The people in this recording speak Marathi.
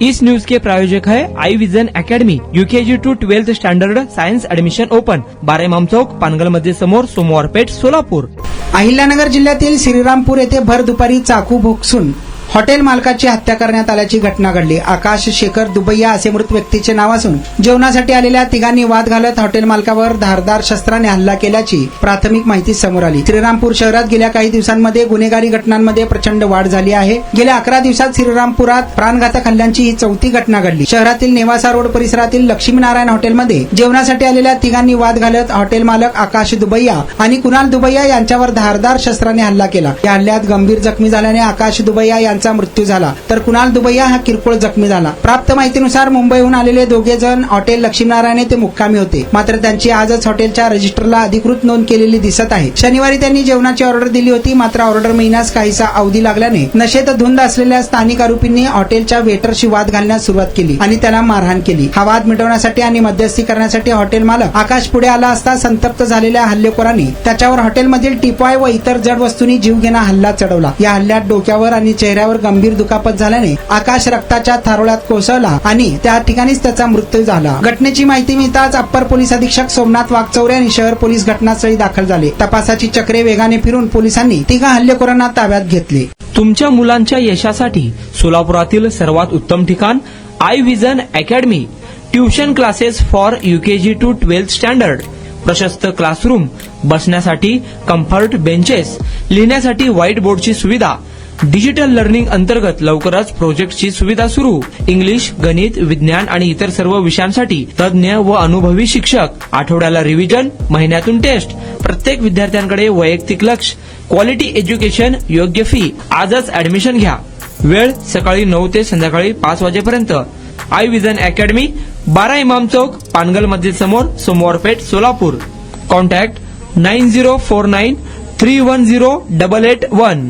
इस न्यूज के प्रायोजक है I Vision Academy UKG to 12th standard science admission open, 12 Imam Chowk, Pangal मध्ये समोर, सोमवार पेठ, सोलापूर। अहिल्यानगर जिल्ह्यातील श्रीरामपूर येथे भर दुपारी चाकू भोगसून हॉटेल मालकाची हत्या करण्यात आल्याची घटना घडली। आकाश शेखर दुबैया असे मृत व्यक्तीचे नाव असून जेवणासाठी आलेल्या तिघांनी वाद घालत हॉटेल मालकावर धारदार शस्त्राने हल्ला केल्याची प्राथमिक माहिती समोर आली। श्रीरामपूर शहरात गेल्या काही दिवसांमध्ये गुन्हेगारी घटनांमध्ये प्रचंड वाढ झाली आहे। गेल्या 11 दिवसात श्रीरामपुरात प्राणघातक हल्ल्यांची ही चौथी घटना घडली। शहरातील नेवासा रोड परिसरातील लक्ष्मीनारायण हॉटेलमध्ये जेवणासाठी आलेल्या तिघांनी वाद घालत हॉटेल मालक आकाश दुबैया आणि कुणाल दुबैया यांच्यावर धारदार शस्त्राने हल्ला केला। या हल्ल्यात गंभीर जखमी झाल्याने आकाश दुबैया यांचा मृत्यू झाला, तर कुणाल दुबैया हा किरकोळ जखमी झाला। प्राप्त माहितीनुसार मुंबईहून आलेले दोघे जण हॉटेल लक्ष्मीनारायण येथे मुक्कामी होते, मात्र त्यांची आजच हॉटेलच्या रजिस्टरला अधिकृत नोंद केलेली दिसत आहे। शनिवारी त्यांनी जेवणाची ऑर्डर दिली होती, मात्र ऑर्डर मिळण्यास काहीसा अवधी लागल्याने नशेत धुंद असलेल्या स्थानिक आरोपींनी हॉटेलच्या वेटरशी वाद घालण्यास सुरुवात केली आणि त्याला मारहाण केली। हा वाद मिटवण्यासाठी आणि मध्यस्थी करण्यासाठी हॉटेल मालक आकाश पुढे आला असता संतप्त झालेल्या हल्लेखोरांनी त्याच्यावर हॉटेलमधील टिपॉय व इतर जड वस्तूंनी जीवघेणा हल्ला चढवला। या हल्ल्यात डोक्यावर आणि चेहऱ्यावर गंभीर दुखापत झाल्याने आकाश रक्ताच्या थारोळ्यात कोसळला आणि त्या ठिकाणीच त्याचा मृत्यू झाला। घटनेची माहिती मिळताच अप्पर पोलीस अधीक्षक सोमनाथ वाघचौरे आणि शहर पोलीस घटनास्थळी दाखल झाले। तपासाची चक्रे वेगाने फिरून पोलिसांनी तिघा हल्लेखोरांना ताब्यात घेतले। तुमच्या मुलांच्या यशासाठी सोलापुरातील सर्वात उत्तम ठिकाण I Vision Academy, tuition classes for UKG to 12th standard, प्रशस्त क्लासरूम, बसण्यासाठी कम्फर्ट बेंचेस, लिहिण्यासाठी व्हाईट बोर्डची सुविधा, डिजिटल लर्निंग अंतर्गत लवकरच प्रोजेक्टची सुविधा सुरू, इंग्लिश, गणित, विज्ञान आणि इतर सर्व विषयांसाठी तज्ञ व अनुभवी शिक्षक, आठवड्याला रिव्हिजन, महिन्यातून टेस्ट, प्रत्येक विद्यार्थ्यांकडे वैयक्तिक लक्ष, क्वालिटी एज्युकेशन, योग्य फी। आजच ऍडमिशन घ्या। वेळ सकाळी 9 ते संध्याकाळी 5 वाजेपर्यंत। आई विजन अकॅडमी, 12 इमाम चौक, पानगल मध्ये समोर, सोमवार पेठ, सोलापूर। कॉन्टॅक्ट 9049310881।